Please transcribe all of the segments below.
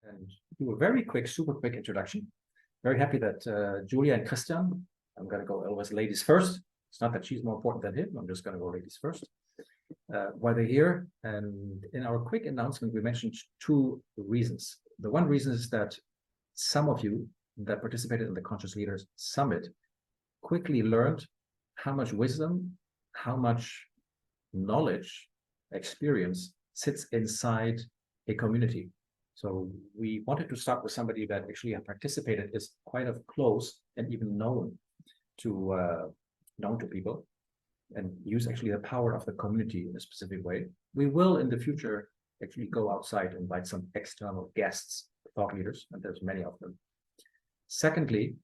and do a very quick, super quick introduction. Very happy that Julia and Christian, I'm going to go always ladies first. It's not that she's more important than him. I'm just going to go ladies first. Why they're here. And in our quick announcement, we mentioned two reasons. The one reason is that some of you that participated in the Conscious Leaders Summit quickly learned how much wisdom, how much knowledge, experience sits inside a community. So we wanted to start with somebody that actually participated, is quite of close and even known to people, and use actually the power of the community in a specific way. We will in the future actually go outside and invite some external guests, thought leaders, and there's many of them. Secondly,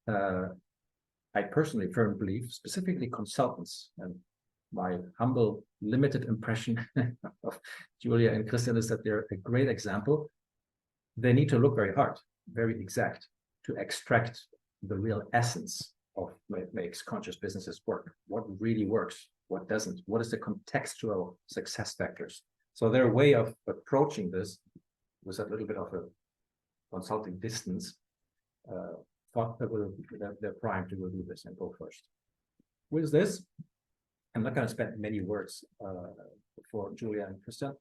I personally firmly believe, specifically consultants, and my humble, limited impression of Julia and Christian is that they're a great example. They need to look very hard, very exact, to extract the real essence of what makes conscious businesses work, what really works, what doesn't, what is the contextual success factors. So their way of approaching this was a little bit of a consulting distance. Thought that they're primed to do this and go first. With this, I'm not going to spend many words for Julia and Christian.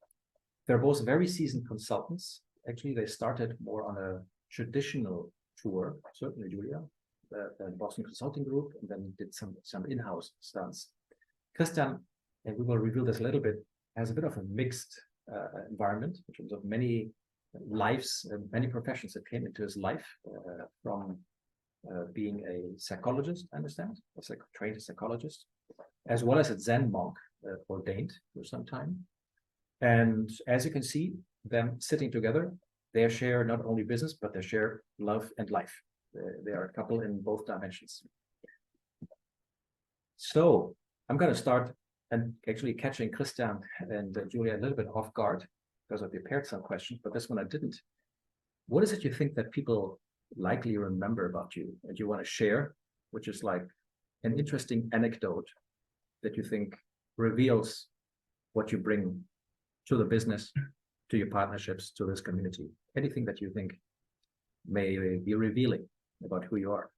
They're both very seasoned consultants. Actually, they started more on a traditional tour, certainly Julia, the Boston Consulting Group, and then did some in-house stunts. Christian, and we will reveal this a little bit, has a bit of a mixed environment in terms of many lives and many professions that came into his life, from being a psychologist, I understand, a trained psychologist, as well as a Zen monk, ordained for some time. And as you can see, them sitting together, they share not only business, but they share love and life. They are a couple in both dimensions. So I'm going to start and actually catching Christian and Julia a little bit off guard because I prepared some questions, but this one I didn't. What is it you think that people likely remember about you and you want to share, which is like an interesting anecdote that you think reveals what you bring to the business, to your partnerships, to this community? Anything that you think may be revealing about who you are?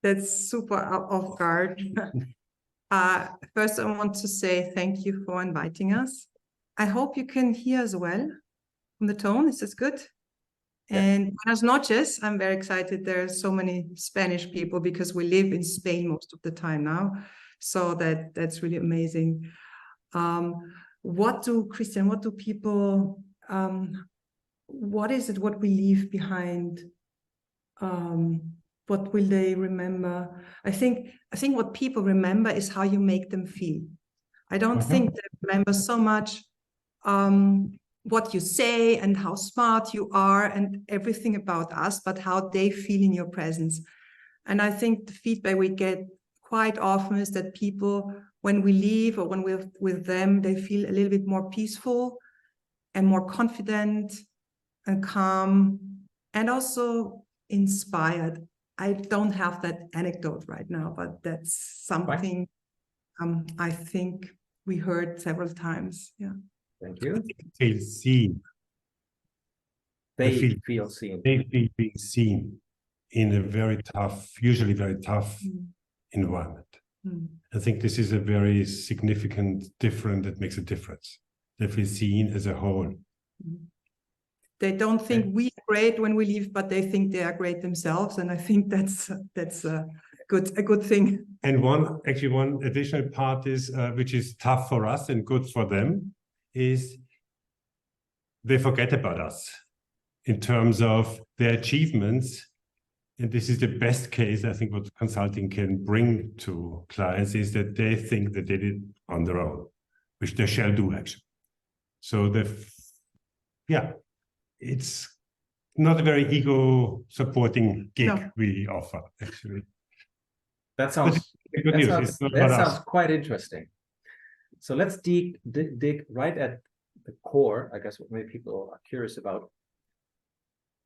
That's super off guard. First, I want to say thank you for inviting us. I hope you can hear as well from the tone. Is this good? Yeah. And buenas noches. I'm very excited. There are so many Spanish people because we live in Spain most of the time now. So that's really amazing. Christian, what do people, what is it, what we leave behind? What will they remember? I think what people remember is how you make them feel. I don't think they remember so much what you say and how smart you are and everything about us, but how they feel in your presence. And I think the feedback we get quite often is that people, when we leave or when we're with them, they feel a little bit more peaceful and more confident and calm and also inspired. I don't have that anecdote right now, but that's something I think we heard several times. Yeah. Thank you. They feel seen. They feel seen. They feel being seen in a very tough, usually very tough environment. I think this is a very significant difference that makes a difference. They feel seen as a whole. They don't think we are great when we leave, but they think they are great themselves, and I think that's a good thing. And one additional part is which is tough for us and good for them is they forget about us in terms of their achievements. And this is the best case, I think, what consulting can bring to clients is that they think that they did on their own, which they shall do actually. So it's not a very ego-supporting gig we offer, actually. That sounds quite interesting. So let's dig right at the core, I guess, what many people are curious about.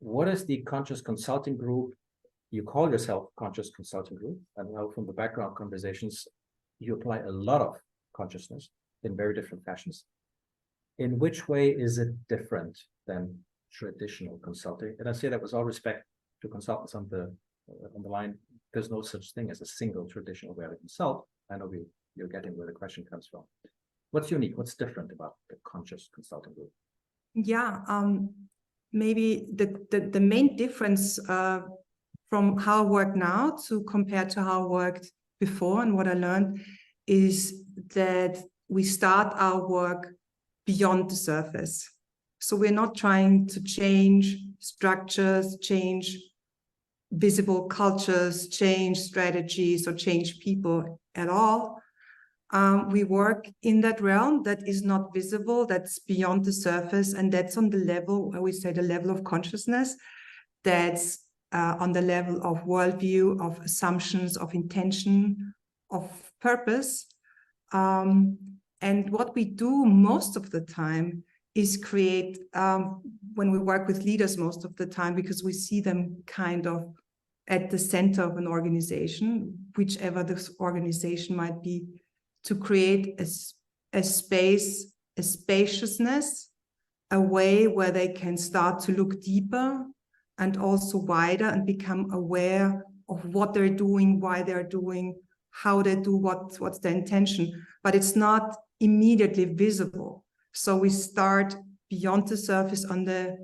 What is the Conscious Consulting Group? You call yourself Conscious Consulting Group. I know from the background conversations, you apply a lot of consciousness in very different fashions. in which way is it different than traditional consulting? And I say that with all respect to consultants on the line. There's no such thing as a single traditional way to consult. I know you're getting where the question comes from. What's unique? What's different about the conscious consulting group? Yeah, maybe the main difference from how I work now to compared to how I worked before, and what I learned is that we start our work beyond the surface. So we're not trying to change structures, change visible cultures, change strategies, or change people at all. We work in that realm that is not visible, that's beyond the surface, and that's on the level, I would say, the level of consciousness, that's on the level of worldview, of assumptions, of intention, of purpose. And what we do most of the time is create, when we work with leaders most of the time, because we see them kind of at the center of an organization, whichever this organization might be, to create a space, a spaciousness, a way where they can start to look deeper and also wider and become aware of what they're doing, why they're doing, how they do, what's their intention. But it's not immediately visible. So we start beyond the surface on the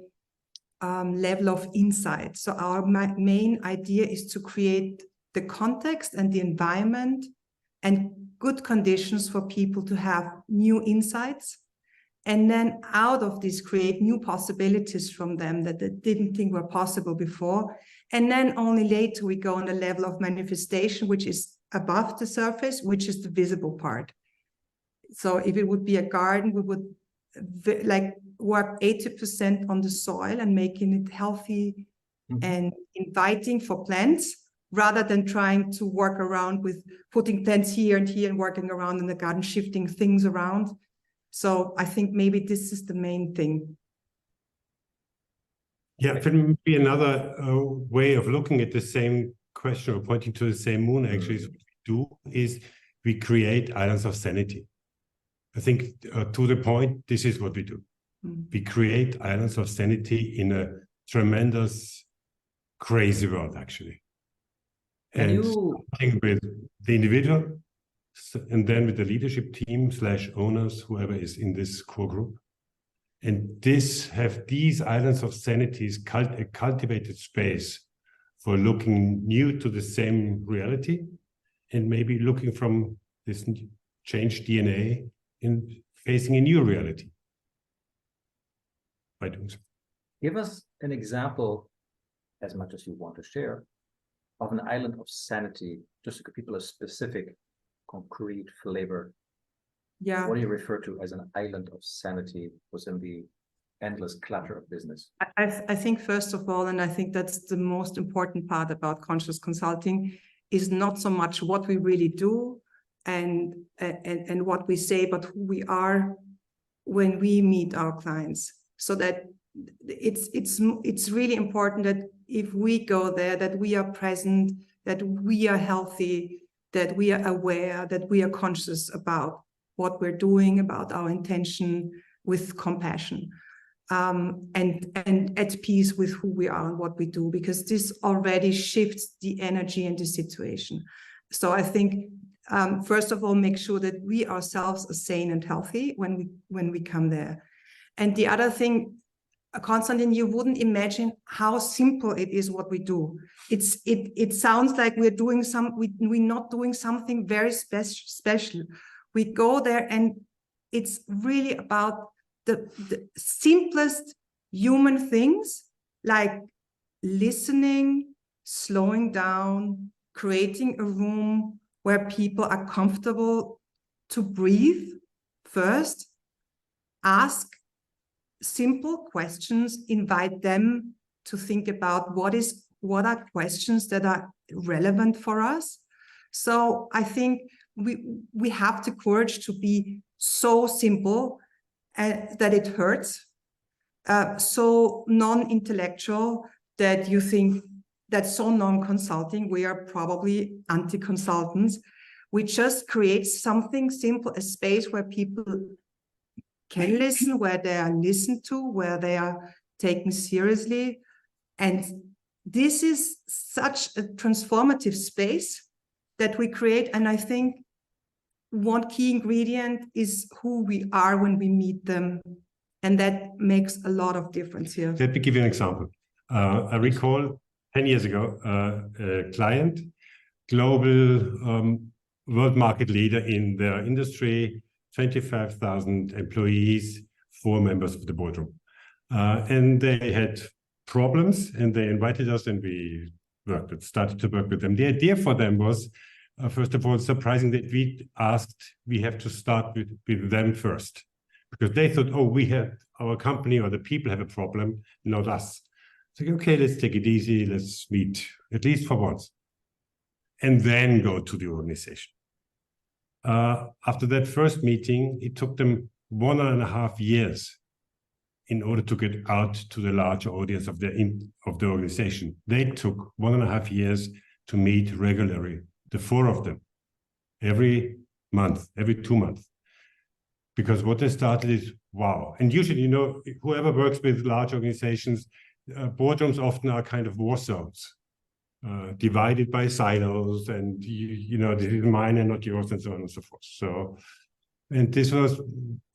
level of insight. So our main idea is to create the context and the environment and good conditions for people to have new insights, and then out of this create new possibilities from them that they didn't think were possible before. And then only later we go on the level of manifestation, which is above the surface, which is the visible part. So if it would be a garden, we would like work 80% on the soil and making it healthy and inviting for plants, rather than trying to work around with putting plants here and here and working around in the garden, shifting things around. So I think maybe this is the main thing. Yeah, maybe another way of looking at the same question, or pointing to the same moon, actually, is what we do is we create islands of sanity. I think to the point, this is what we do. We create islands of sanity in a tremendous, crazy world, actually. And starting with the individual, and then with the leadership team / owners, whoever is in this core group. And these islands of sanity is a cultivated space for looking new to the same reality, and maybe looking from this changed DNA in facing a new reality by doing so. Give us an example, as much as you want to share, of an island of sanity, just to give people a specific, concrete flavor. Yeah. What do you refer to as an island of sanity within the endless clutter of business? I think first of all, and I think that's the most important part about conscious consulting, is not so much what we really do and what we say, but who we are when we meet our clients. So that it's really important that if we go there, that we are present, that we are healthy, that we are aware, that we are conscious about what we're doing, about our intention, with compassion, and at peace with who we are and what we do, because this already shifts the energy and the situation. So I think first of all, make sure that we ourselves are sane and healthy when we come there. And the other thing, Konstantin, you wouldn't imagine how simple it is what we do. It sounds like we're not doing something very special. We go there and it's really about the simplest human things, like listening, slowing down, creating a room where people are comfortable to breathe first, ask simple questions, invite them to think about what are questions that are relevant for us. So I think we have the courage to be so simple that it hurts, so non-intellectual that you think that's so non-consulting. We are probably anti-consultants. We just create something simple, a space where people can listen, where they are listened to, where they are taken seriously. And this is such a transformative space that we create. And I think one key ingredient is who we are when we meet them. And that makes a lot of difference here. Let me give you an example. I recall 10 years ago, a client, global world market leader in their industry, 25,000 employees, 4 members of the boardroom. And they had problems and they invited us and we started to work with them. The idea for them was, first of all, surprising that we have to start with them first. Because they thought, oh, we have our company or the people have a problem, not us. So, okay, let's take it easy. Let's meet at least for once. And then go to the organization. After that first meeting, it took them 1.5 years in order to get out to the larger audience of the organization. They took 1.5 years to meet regularly, the 4 of them, every month, every 2 months. Because what they started is, wow. And usually, you know, whoever works with large organizations, boardrooms often are kind of war zones, divided by silos and, you know, this is mine and not yours and so on and so forth. So, and this was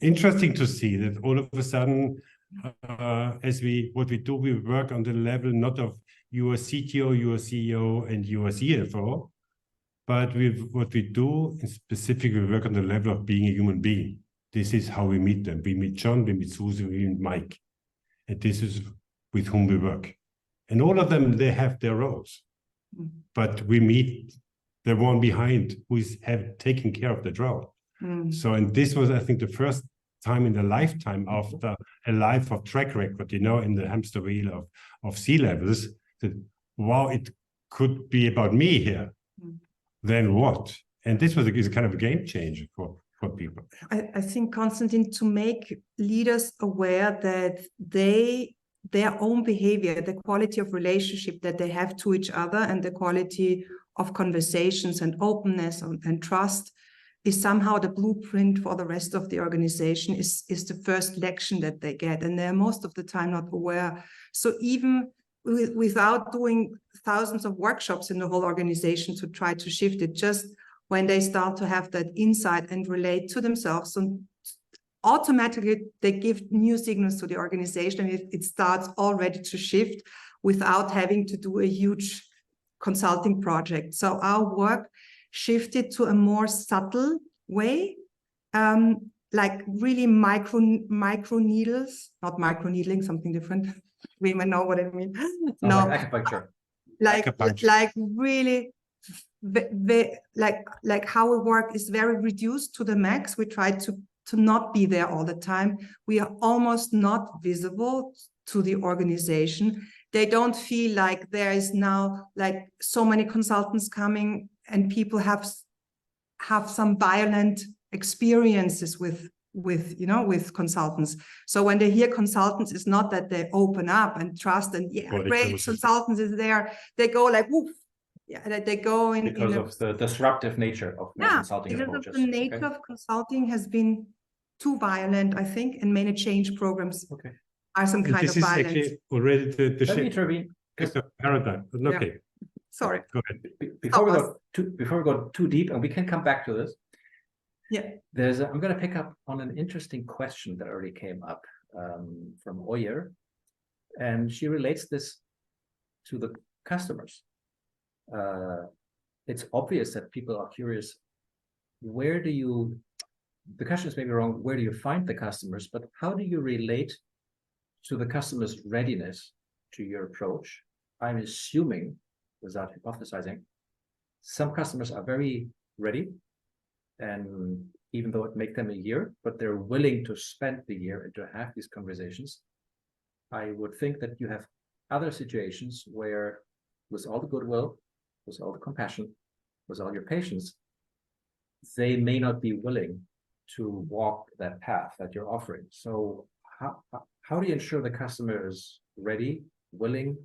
interesting to see that all of a sudden, what we do, we work on the level not of you are CTO, you are CEO, and you are CFO, but what we do in specific, we work on the level of being a human being. This is how we meet them. We meet John, we meet Susie, we meet Mike. And this is with whom we work. And all of them, they have their roles. But we meet the one behind who is taking care of that role. So, and this was, I think, the first time in the lifetime after a life of track record, you know, in the hamster wheel of C-levels, that, wow, it could be about me here. Then what? And this is a kind of a game changer for people. I think, Konstantin, to make leaders aware that their own behavior, the quality of relationship that they have to each other and the quality of conversations and openness and trust is somehow the blueprint for the rest of the organization, is the first lection that they get. And they're most of the time not aware. So even without doing thousands of workshops in the whole organization to try to shift it, just when they start to have that insight and relate to themselves, and automatically they give new signals to the organization, and it starts already to shift without having to do a huge consulting project. So our work shifted to a more subtle way, like really micro needles, not micro needling, something different. We may know what I mean. No, like acupuncture. Like really, like how we work is very reduced to the max. We try to not be there all the time. We are almost not visible to the organization. They don't feel like there is now like so many consultants coming and people have some violent experiences with consultants. So when they hear consultants, it's not that they open up and trust and great consultants is there. They go like woof. Yeah, they go in because of the disruptive nature of consulting because approaches. Of the nature of consulting has been too violent, I think, and many change programs are some kind of violence. This is actually already the shift of paradigm. Okay. Yeah. Sorry. Go ahead. Before we go too deep, and we can come back to this. Yeah. I'm going to pick up on an interesting question that already came up from Oyer, and she relates this to the customers. It's obvious that people are curious. The question is maybe wrong, where do you find the customers, but how do you relate to the customer's readiness to your approach? I'm assuming, without hypothesizing, some customers are very ready, and even though it may take them a year, but they're willing to spend the year and to have these conversations. I would think that you have other situations where, with all the goodwill, with all the compassion, with all your patience, they may not be willing to walk that path that you're offering. So how do you ensure the customer is ready, willing,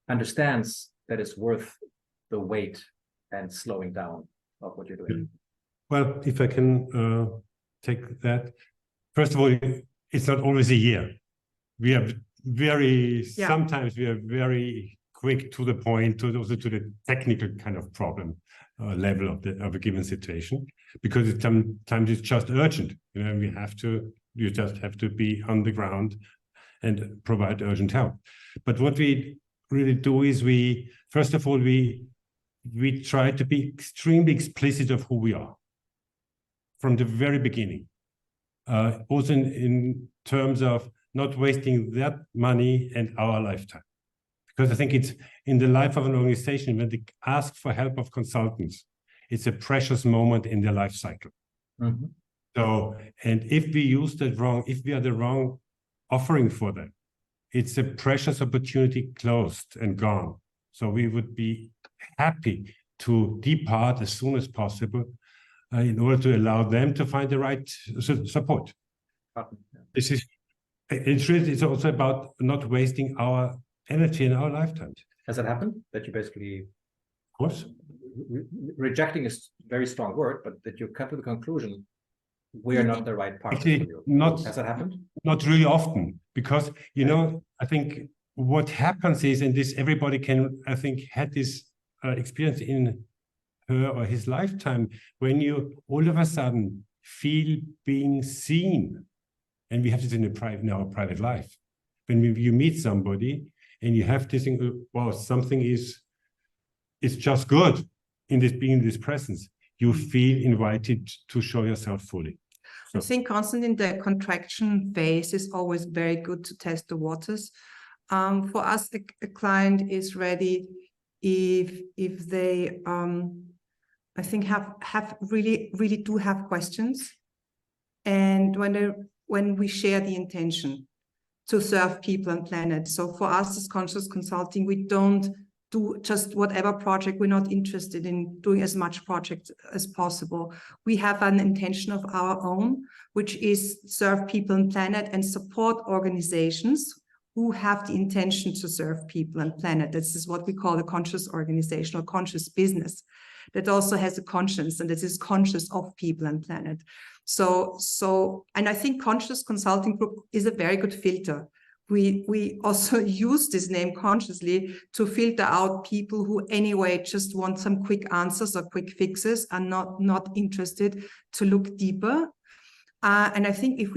understands that it's worth the wait and slowing down of what you're doing? Well, if I can take that, first of all, it's not always a year. We are sometimes we are very quick to the point, also to the technical kind of problem level of a given situation, because sometimes it's just urgent. You know, you just have to be on the ground and provide urgent help. But what we really do is first of all, we try to be extremely explicit of who we are from the very beginning. Also in terms of not wasting that money and our lifetime. Because I think it's in the life of an organization, when they ask for help of consultants, it's a precious moment in their life cycle. Mm-hmm. So, and if we use that wrong, if we are the wrong offering for them, it's a precious opportunity closed and gone. So we would be happy to depart as soon as possible in order to allow them to find the right support. This is, it's also about not wasting our energy in our lifetimes. Has it happened that you basically, of course, rejecting is a very strong word, but that you come to the conclusion we are not the right partner for you? Has that happened? Not really often, because you know, I think what happens is, and this everybody can, I think, had this experience in her or his lifetime, when you all of a sudden feel being seen, and we have this in our private life. When you meet somebody and you have this thing, wow, something is just good in this being in this presence, you feel invited to show yourself fully. So. I think constantly in the contraction phase is always very good to test the waters. For us, a client is ready if they, I think, have really do have questions, and when we share the intention to serve people and planet. So for us as conscious consulting, we don't do just whatever project. We're not interested in doing as much project as possible. We have an intention of our own, which is serve people and planet and support organizations who have the intention to serve people and planet. This is what we call a conscious organization or conscious business that also has a conscience, and that is conscious of people and planet. So, and I think Conscious Consulting Group is a very good filter. We also use this name consciously to filter out people who anyway just want some quick answers or quick fixes and not interested to look deeper. And I think if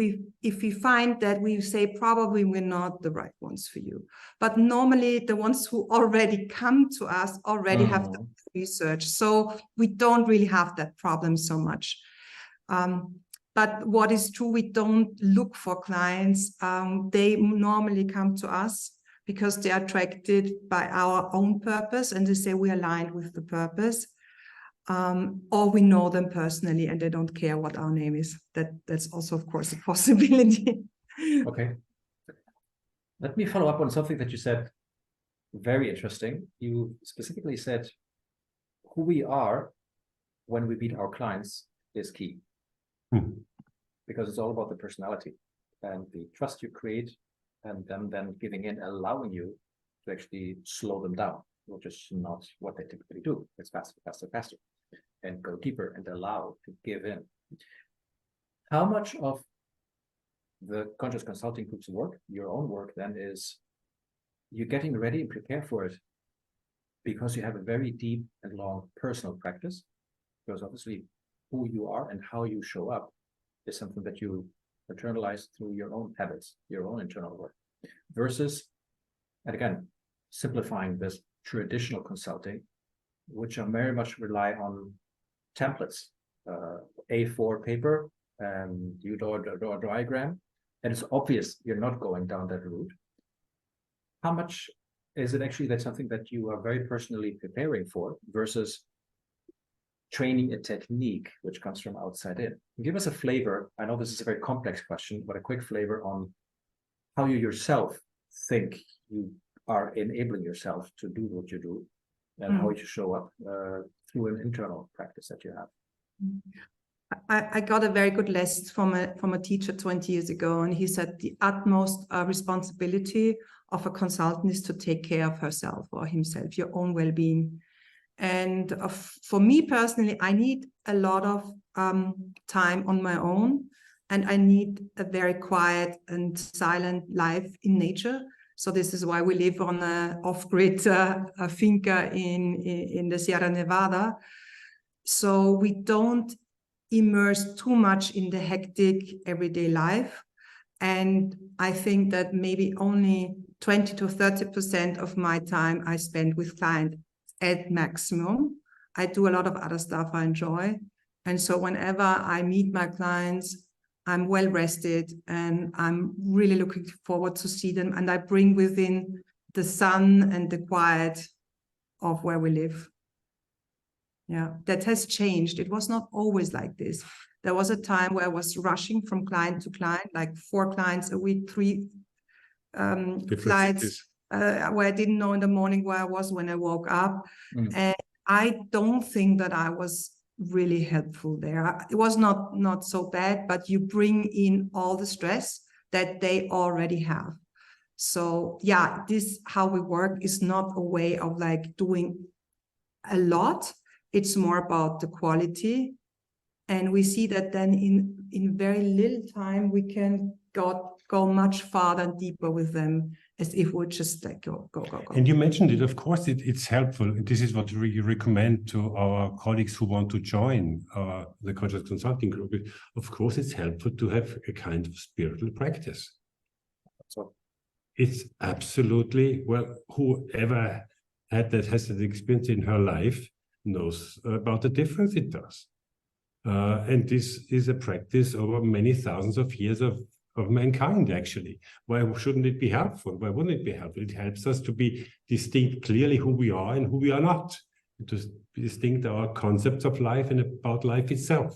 we find that, we say probably we're not the right ones for you. But normally the ones who already come to us already have the research. So we don't really have that problem so much. But what is true, we don't look for clients. They normally come to us because they are attracted by our own purpose and they say we aligned with the purpose. Or we know them personally and they don't care what our name is. That's also, of course, a possibility. Okay. Let me follow up on something that you said. Very interesting. You specifically said who we are when we meet our clients is key. Because it's all about the personality and the trust you create, and them then giving in, allowing you to actually slow them down, which is not what they typically do. It's faster, faster, faster, and go deeper and allow to give in. How much of the Conscious Consulting Group's work, your own work, then is you getting ready and prepare for it because you have a very deep and long personal practice? Because obviously who you are and how you show up is something that you internalize through your own habits, your own internal work, versus, and again, simplifying this, traditional consulting, which are very much rely on templates, A4 paper, and you draw a diagram, and it's obvious you're not going down that route. How much is it actually that's something that you are very personally preparing for versus training a technique which comes from outside in? Give us a flavor. I know this is a very complex question, but a quick flavor on how you yourself think you are enabling yourself to do what you do, and how you show up through an internal practice that you have. I got a very good lesson from a teacher 20 years ago, and he said the utmost responsibility of a consultant is to take care of herself or himself, your own well-being. And for me personally, I need a lot of time on my own and I need a very quiet and silent life in nature. So this is why we live on a off-grid finca in the Sierra Nevada. So we don't immerse too much in the hectic everyday life. And I think that maybe only 20 to 30% of my time I spend with clients at maximum. I do a lot of other stuff I enjoy. And so whenever I meet my clients, I'm well rested and I'm really looking forward to see them. And I bring within the sun and the quiet of where we live. Yeah, that has changed. It was not always like this. There was a time where I was rushing from client to client, like 4 clients a week, 3 flights, where I didn't know in the morning where I was when I woke up. And I don't think that I was really helpful there. It was not so bad, but you bring in all the stress that they already have. So yeah, this how we work is not a way of like doing a lot. It's more about the quality. And we see that then in very little time, we can go much farther and deeper with them as if we just like go. And you mentioned it, of course, it's helpful. This is what we recommend to our colleagues who want to join the Conscious Consulting Group. Of course, it's helpful to have a kind of spiritual practice. So it's absolutely, well, whoever has that experience in her life knows about the difference it does. And this is a practice over many thousands of years of mankind, actually. Why shouldn't it be helpful? Why wouldn't it be helpful? It helps us to be distinct clearly who we are and who we are not, to distinct our concepts of life and about life itself.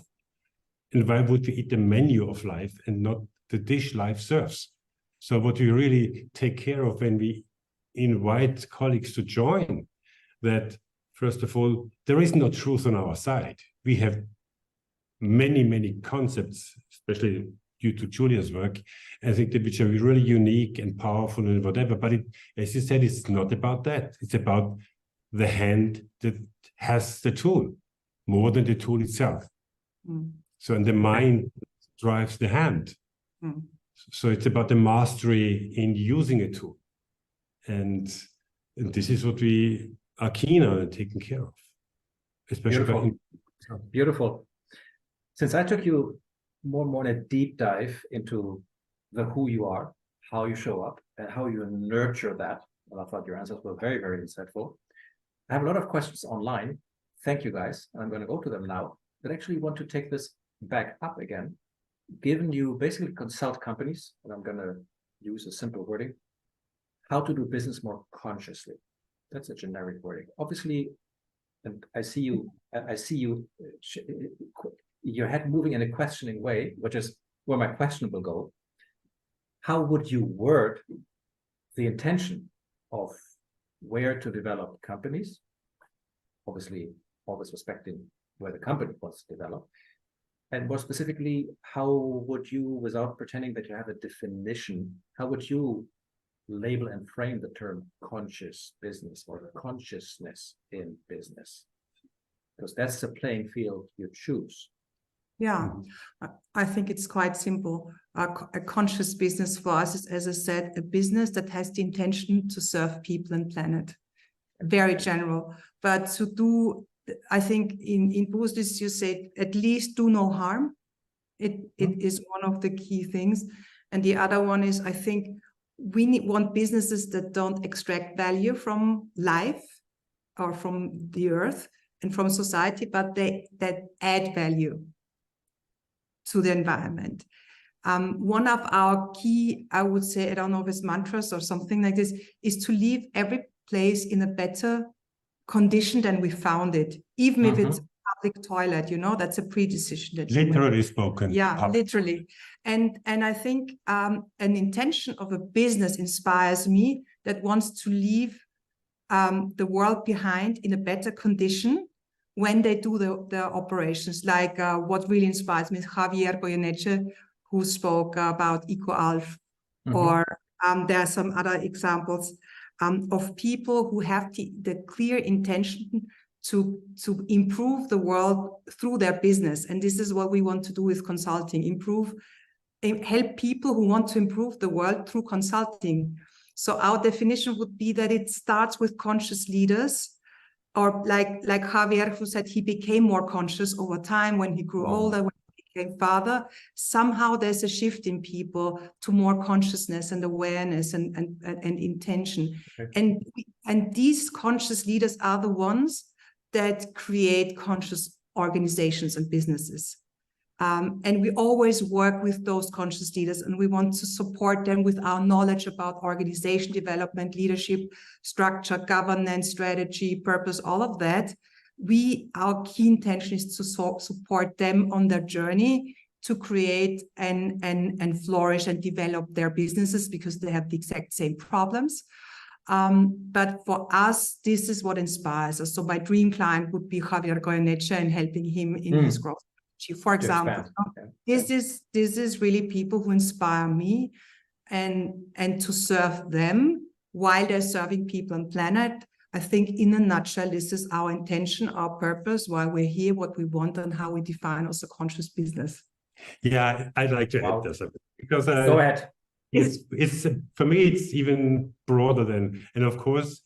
And why would we eat the menu of life and not the dish life serves? So what we really take care of when we invite colleagues to join, that first of all, there is no truth on our side. We have many concepts, especially due to Julia's work, I think that which are really unique and powerful and whatever. But it, as you said, it's not about that. It's about the hand that has the tool more than the tool itself. So, and the mind drives the hand. So it's about the mastery in using a tool. And this is what we are keen on and taking care of. Especially Beautiful. Since I took you more in a deep dive into the who you are, how you show up, and how you nurture that, well, I thought your answers were very, very insightful. I have a lot of questions online. Thank you, guys. And I'm going to go to them now. But actually want to take this back up again, given you basically consult companies, and I'm going to use a simple wording, how to do business more consciously. That's a generic wording. Obviously, and I see you your head moving in a questioning way, which is where my question will go. How would you word the intention of where to develop companies? Obviously, always respecting where the company wants to develop. And more specifically, how would you, without pretending that you have a definition, how would you label and frame the term conscious business or consciousness in business? Because that's the playing field you choose. Yeah, I think it's quite simple. A conscious business for us is, as I said, a business that has the intention to serve people and planet. Very general. But to do, I think in Buddhist, you say, at least do no harm. It is one of the key things. And the other one is, I think, we want businesses that don't extract value from life or from the earth and from society, but that add value to the environment. One of our key, I would say, I don't know if it's mantras or something like this, is to leave every place in a better condition than we found it, even if it's a public toilet, you know, that's a pre-decision. That literally spoken. Yeah, literally. And I think an intention of a business inspires me that wants to leave the world behind in a better condition when they do the operations. Like what really inspires me is Javier Goyeneche, who spoke about EcoAlf, or there are some other examples of people who have the clear intention to improve the world through their business. And this is what we want to do with consulting, improve help people who want to improve the world through consulting. So our definition would be that it starts with conscious leaders, or like Javier, who said he became more conscious over time when he grew older, when he became father. Somehow there's a shift in people to more consciousness and awareness and intention. Okay. And these conscious leaders are the ones that create conscious organizations and businesses. And we always work with those conscious leaders, and we want to support them with our knowledge about organization development, leadership, structure, governance, strategy, purpose, all of that. Our key intention is to support them on their journey to create and flourish and develop their businesses, because they have the exact same problems. But for us, this is what inspires us. So my dream client would be Javier Goyeneche and helping him in his growth. For example, this is really people who inspire me, and to serve them while they're serving people and planet. I think in a nutshell, this is our intention, our purpose, why we're here, what we want, and how we define also conscious business. Yeah, I'd like to add this, because go ahead. It's for me, it's even broader than, and of course,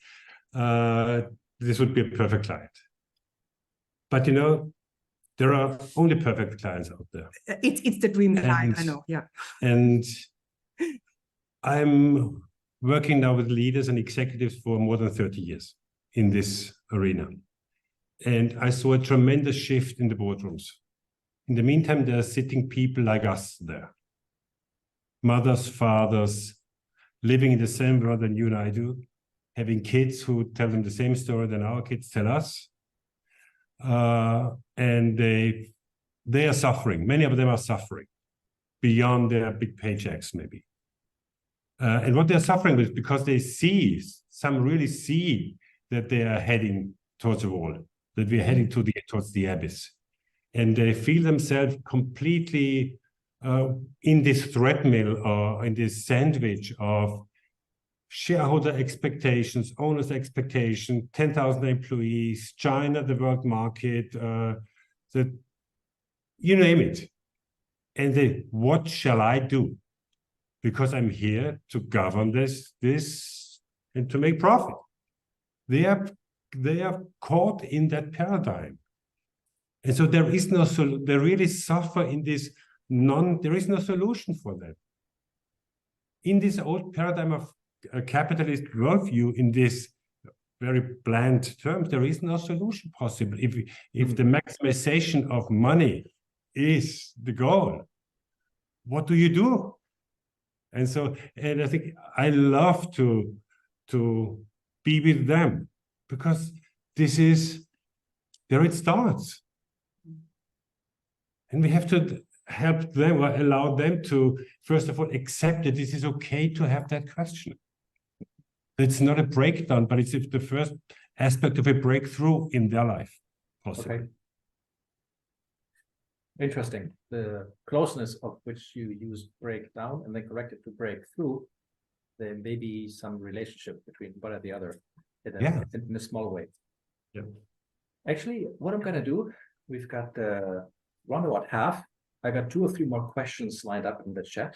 this would be a perfect client. But you know, there are only perfect clients out there. It's the dream client, I know, yeah. And I'm working now with leaders and executives for more than 30 years in this arena. And I saw a tremendous shift in the boardrooms. In the meantime, there are sitting people like us there. Mothers, fathers, living in the same world than you and I do, having kids who tell them the same story than our kids tell us. And they are suffering. Many of them are suffering beyond their big paychecks, maybe. And what they're suffering with, because some really see that they are heading towards a wall, that we're heading towards the abyss. And they feel themselves completely in this treadmill, or in this sandwich of shareholder expectations, owners' expectations, 10,000 employees, China, the world market, you name it. And what shall I do? Because I'm here to govern this, and to make profit. They are caught in that paradigm. And so there is no solution. They really suffer in this there is no solution for them. In this old paradigm of a capitalist worldview, in this very bland terms, there is no solution possible. If the maximization of money is the goal, what do you do? And I think I love to be with them, because this is there it starts. And we have to help them, or allow them to, first of all, accept that this is okay to have that question. It's not a breakdown, but it's the first aspect of a breakthrough in their life, possibly. Okay. Interesting. The closeness of which you use breakdown and then correct it to breakthrough, there may be some relationship between one and the other in a small way. Yeah. Actually, what I'm going to do, we've got round about half. I got 2 or 3 more questions lined up in the chat,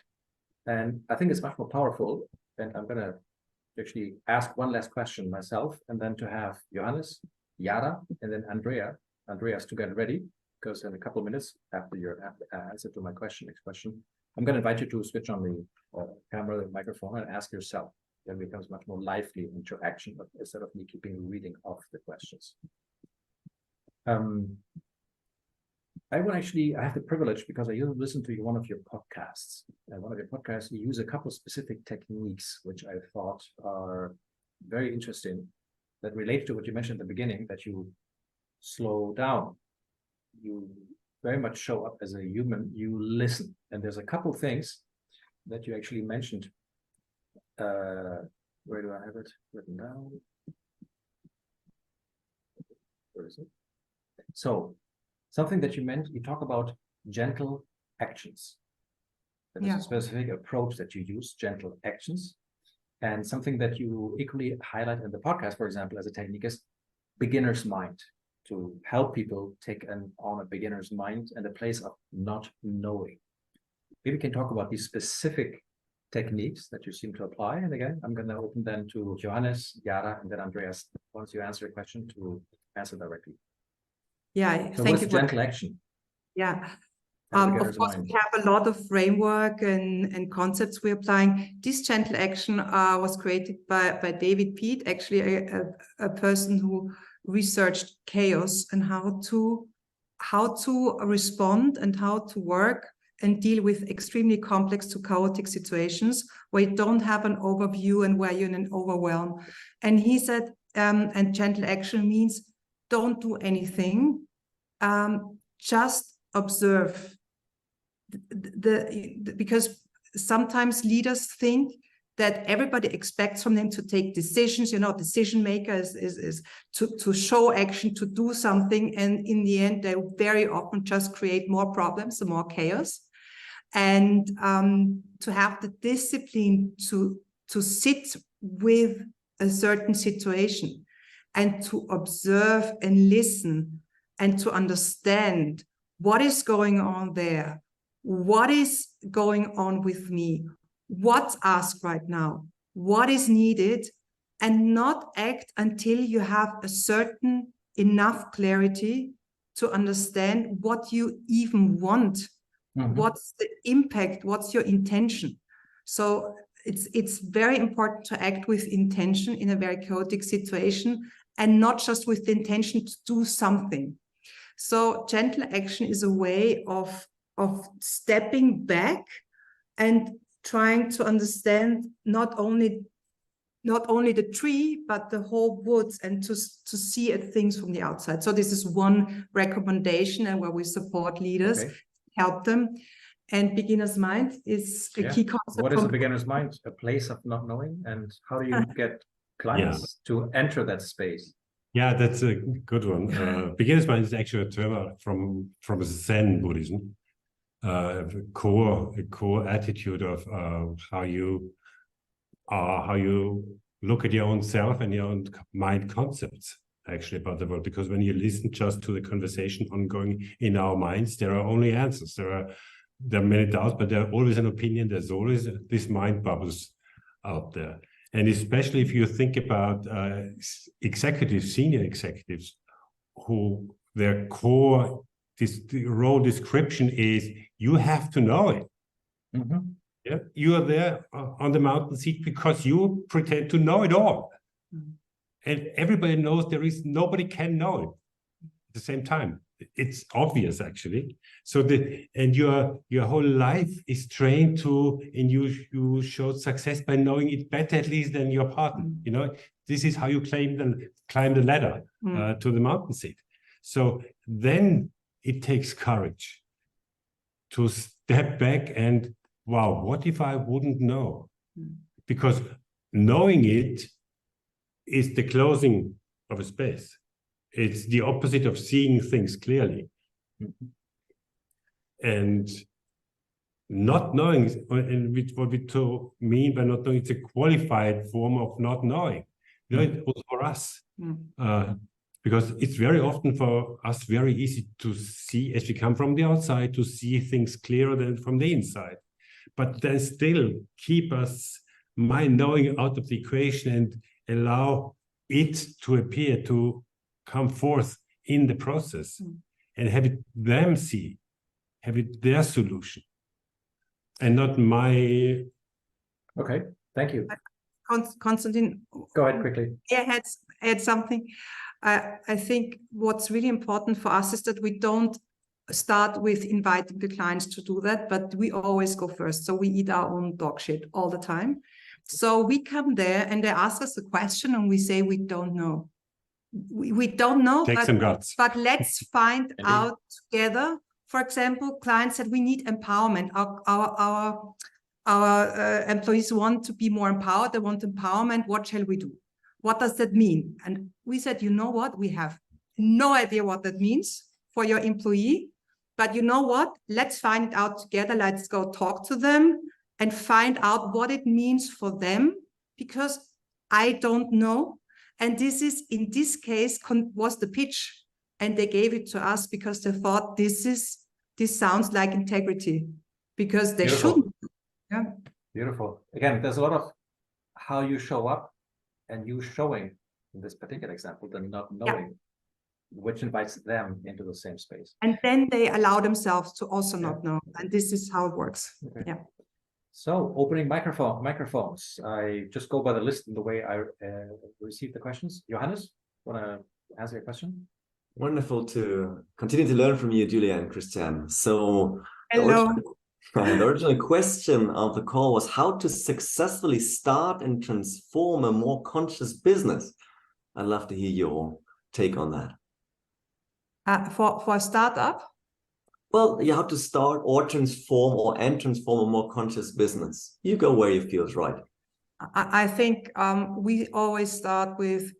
and I think it's much more powerful. And I'm going to actually ask one last question myself, and then to have Johannes, Yara, and then Andreas to get ready, because in a couple of minutes after your answer to my next question, I'm going to invite you to switch on the camera, the microphone, and ask yourself. Then it becomes much more lively interaction, instead of me keeping reading off the questions. I have the privilege, because I listen to one of your podcasts. And one of your podcasts, you use a couple of specific techniques, which I thought are very interesting, that relate to what you mentioned at the beginning, that you slow down. You very much show up as a human, you listen. And there's a couple things that you actually mentioned. Where do I have it written down? Where is it? So, something that you talk about gentle actions. There's a specific approach that you use, gentle actions. And something that you equally highlight in the podcast, for example, as a technique, is beginner's mind, to help people take on a beginner's mind and a place of not knowing. maybe we can talk about these specific techniques that you seem to apply. And again, I'm going to open then to Johannes, Yara, and then Andreas, once you answer a question, to answer directly. Yeah, So thank what's you. gentle action? Yeah. Of course, we have a lot of framework and concepts we're applying. This gentle action was created by David Pete, actually a person who researched chaos and how to respond and how to work and deal with extremely complex to chaotic situations where you don't have an overview and where you're in an overwhelm. And he said, and gentle action means don't do anything, just observe. Because sometimes leaders think that everybody expects from them to take decisions, decision makers is to show action, to do something, and in the end they very often just create more problems and more chaos. And to have the discipline to sit with a certain situation and to observe and listen and to understand what is going on there. What is going on with me? What's asked right now? What is needed? And not act until you have a certain enough clarity to understand what you even want. What's the impact? What's your intention? So it's very important to act with intention in a very chaotic situation and not just with the intention to do something. So gentle action is a way of stepping back and trying to understand not only the tree, but the whole woods, and to see things from the outside. So this is one recommendation, and where we support leaders, help them. And beginner's mind is a key concept. What is a beginner's mind? A place of not knowing, and how do you get clients to enter that space? Yeah, that's a good one. Beginner's mind is actually a term from Zen Buddhism. A core attitude of how you look at your own self and your own mind concepts actually about the world. Because when you listen just to the conversation ongoing in our minds, there are only answers. There are many doubts, but there's always an opinion. There's always this mind bubbles out there. And especially if you think about senior executives, who their core role description is, you have to know it. Yeah, you are there on the mountain seat because you pretend to know it all. And everybody knows nobody can know it at the same time. It's obvious, actually. So your whole life is trained to, and you showed success by knowing it better at least than your partner. This is how you climb the ladder to the mountain seat. So then it takes courage to step back and, wow, what if I wouldn't know? Because knowing it is the closing of a space. It's the opposite of seeing things clearly. And not knowing, and what we mean by not knowing, it's a qualified form of not knowing. It was for us. Because it's very often for us very easy to see, as we come from the outside, to see things clearer than from the inside. But then still keep us mind knowing out of the equation and allow it to appear, to come forth in the process, and have it their solution, and not my. Okay, thank you. Konstantin, go ahead quickly. I had something. I think what's really important for us is that we don't start with inviting the clients to do that, but we always go first. So we eat our own dog shit all the time. So we come there and they ask us a question and we say, we don't know. We don't know, but let's find out together. For example, clients said we need empowerment. Our employees want to be more empowered. They want empowerment. What shall we do? What does that mean? And we said, you know what? We have no idea what that means for your employee. But you know what? Let's find it out together. Let's go talk to them and find out what it means for them, because I don't know. And this is, in this case, was the pitch. And they gave it to us because they thought this sounds like integrity. because they Beautiful. shouldn't. Yeah. Beautiful. Again, there's a lot of how you show up and you showing in this particular example, the not knowing, which invites them into the same space. And then they allow themselves to also Yeah. not know. And this is how it works. Okay. Yeah. So opening microphones. I just go by the list in the way I received the questions. Johannes, want to answer your question? Wonderful to continue to learn from you, Julia and Christian. So Hello. the original question of the call was how to successfully start and transform a more conscious business. I'd love to hear your take on that. For a startup? Well, you have to start or transform a more conscious business. You go where you feel is right. I think we always start with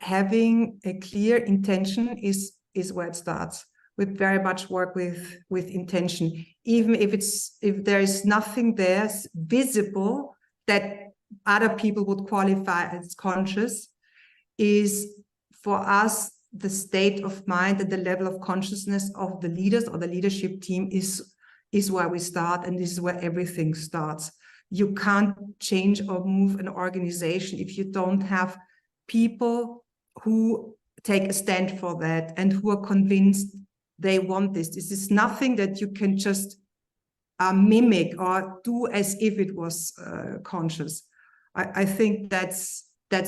having a clear intention is where it starts. We very much work with intention, even if there is nothing there visible that other people would qualify as conscious, is for us the state of mind and the level of consciousness of the leaders or the leadership team is where we start, and this is where everything starts. You can't change or move an organization if you don't have people who take a stand for that and who are convinced they want this. This is nothing that you can just mimic or do as if it was conscious. I think that's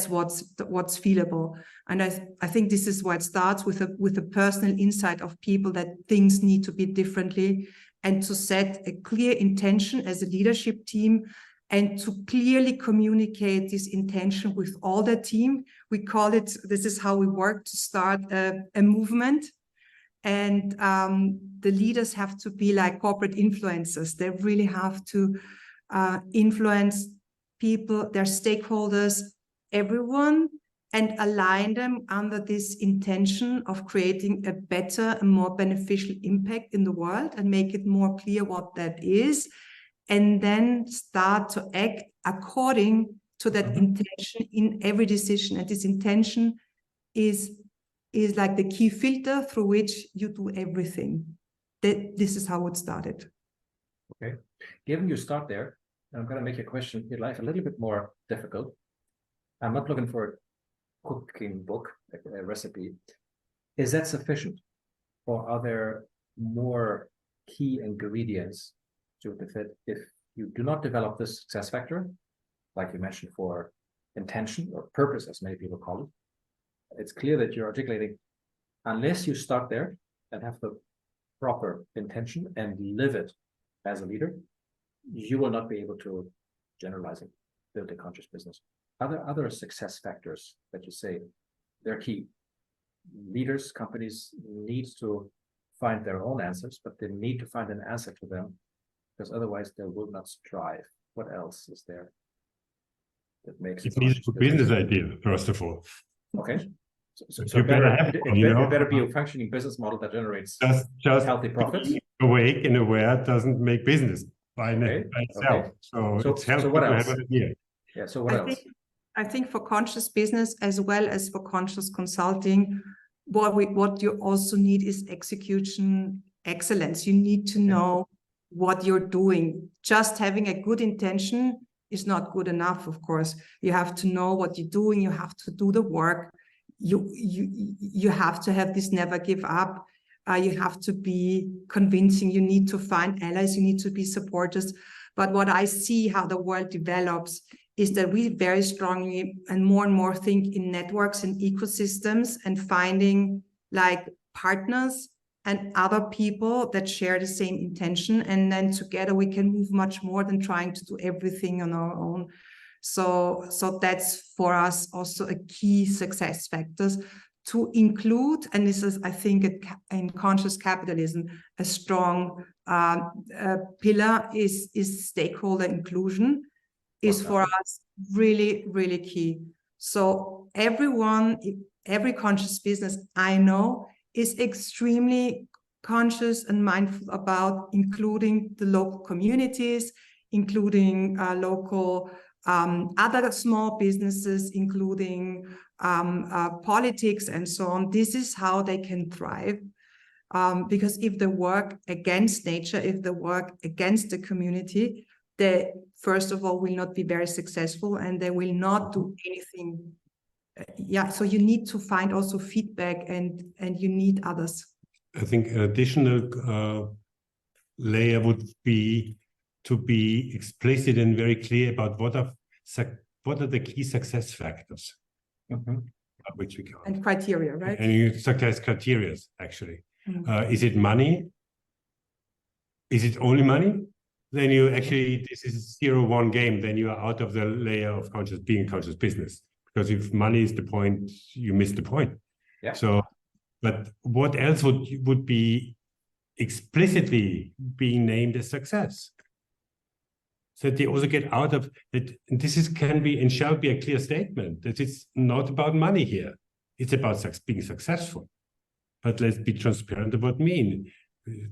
what's feelable, and I think this is why it starts with a personal insight of people that things need to be differently, and to set a clear intention as a leadership team, and to clearly communicate this intention with all the team. We call it, this is how we work to start a movement. And the leaders have to be like corporate influencers. They really have to influence people, their stakeholders, everyone, and align them under this intention of creating a better and more beneficial impact in the world, and make it more clear what that is, and then start to act according to that intention in every decision. And this intention is like the key filter through which you do everything. This is how it started. Okay. Given you start there, I'm going to make your question, your life a little bit more difficult. I'm not looking for a cooking book, a recipe. Is that sufficient? Or are there more key ingredients to the fit if you do not develop this success factor, like you mentioned, for intention or purpose, as many people call it? It's clear that you're articulating, unless you start there and have the proper intention and live it as a leader, you will not be able to generalize and build a conscious business. Are there other success factors that you say they're key? Leaders, companies need to find their own answers, but they need to find an answer to them, because otherwise they will not strive. What else is there that makes it needs a business idea, first of all. Okay. So you better have one, you know. It better be a functioning business model that generates just healthy profits. Awake and aware doesn't make business by itself. Okay. So it's healthy what to else? have an idea. Yeah. So what else? I think for conscious business as well as for conscious consulting, what you also need is execution excellence. You need to know what you're doing. Just having a good intention is not good enough, of course. You have to know what you're doing. You have to do the work. You have to have this never give up. You have to be convincing. You need to find allies. You need to be supporters. But what I see how the world develops is that we very strongly and more think in networks and ecosystems, and finding like partners and other people that share the same intention. And then together we can move much more than trying to do everything on our own. So that's for us also a key success factors to include, and this is, I think, in conscious capitalism, a strong pillar is stakeholder inclusion, is for us really, really key. So every conscious business I know is extremely conscious and mindful about including the local communities, including local other small businesses, including politics and so on. This is how they can thrive. Because if they work against nature, if they work against the community, they first of all will not be very successful, and they will not do anything. So you need to find also feedback, and you need others. I think an additional layer would be to be explicit and very clear about what are the key success factors, which we count. And criteria, right? And success criteria, actually. Is it money? Is it only money? Then you actually, this is a 0-1 game. Then you are out of the layer of being a conscious business. Because if money is the point, you miss the point. Yeah. So, but what else would be explicitly being named as success? So they also get out of it. And this can be and shall be a clear statement that it's not about money here. It's about being successful. But let's be transparent about what mean.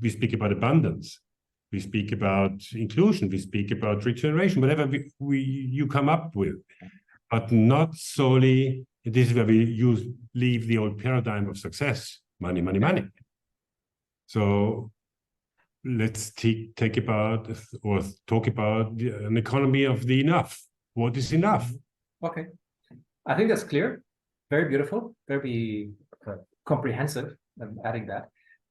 We speak about abundance. We speak about inclusion. We speak about regeneration, whatever you come up with. But not solely, this is where we leave the old paradigm of success. Money, money, money. So let's talk about an economy of the enough. What is enough? Okay. I think that's clear. Very beautiful. Very comprehensive. I'm adding that.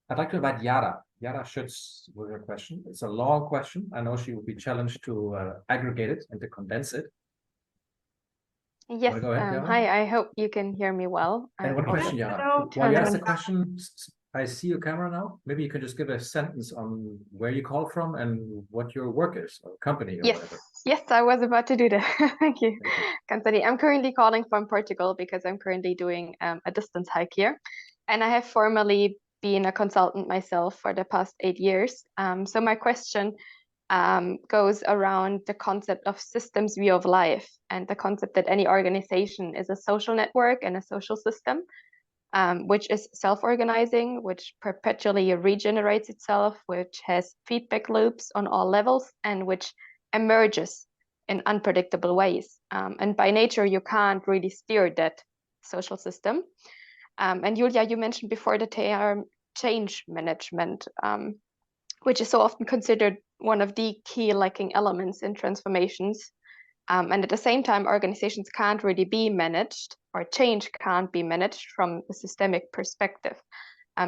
I'd like to invite Yara. Yara Schütz with her question. It's a long question. I know she will be challenged to aggregate it and to condense it. Yes. Go ahead, hi, I hope you can hear me well. And one question, Yara. While you ask the question, I see your camera now. Maybe you can just give a sentence on where you call from and what your work is, or company, or whatever. Yes, I was about to do that. Thank you, Constantine. I'm currently calling from Portugal because I'm currently doing a distance hike here. And I have formerly been a consultant myself for the past 8 years. So my question goes around the concept of systems view of life, and the concept that any organization is a social network and a social system, which is self-organizing, which perpetually regenerates itself, which has feedback loops on all levels, and which emerges in unpredictable ways. And by nature, you can't really steer that social system. And Julia, you mentioned before the term change management, which is so often considered one of the key lacking elements in transformations. And at the same time, organizations can't really be managed, or change can't be managed from a systemic perspective.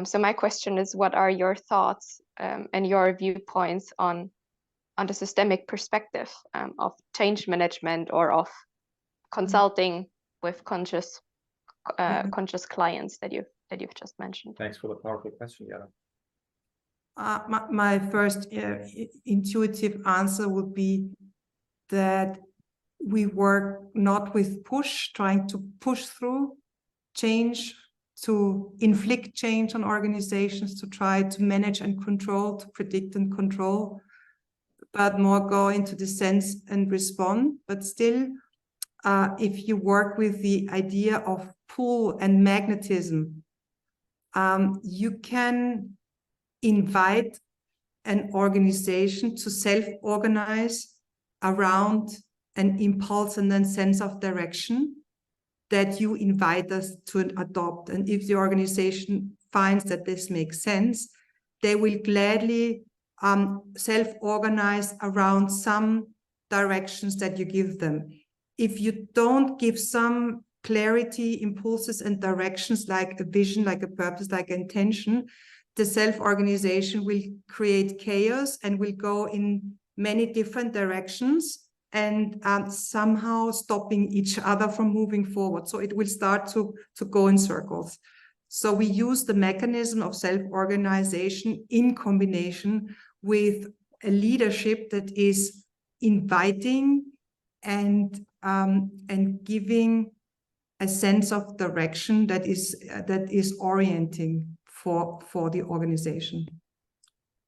So my question is, what are your thoughts and your viewpoints on the systemic perspective of change management, or of consulting with conscious clients that you've just mentioned? Thanks for the powerful question, Yara. My first intuitive answer would be that we work not with trying to push through change, to inflict change on organizations, to try to manage and control, to predict and control, but more go into the sense and respond. But still, if you work with the idea of pull and magnetism, you can invite an organization to self-organize around an impulse and then sense of direction that you invite us to adopt. And if the organization finds that this makes sense, they will gladly self-organize around some directions that you give them. If you don't give some clarity, impulses, and directions, like a vision, like a purpose, like intention, the self-organization will create chaos and will go in many different directions, and somehow stopping each other from moving forward. So it will start to go in circles. So we use the mechanism of self-organization in combination with a leadership that is inviting and giving a sense of direction that is orienting for the organization.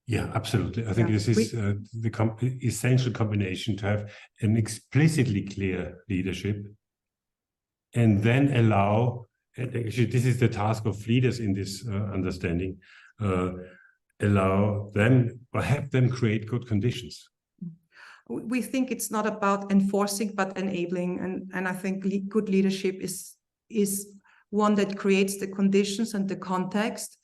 Yeah, absolutely. I think this is the essential combination, to have an explicitly clear leadership, and then allow, actually this is the task of leaders in this understanding, allow them, or have them create good conditions. We think it's not about enforcing, but enabling. And I think good leadership is one that creates the conditions and the context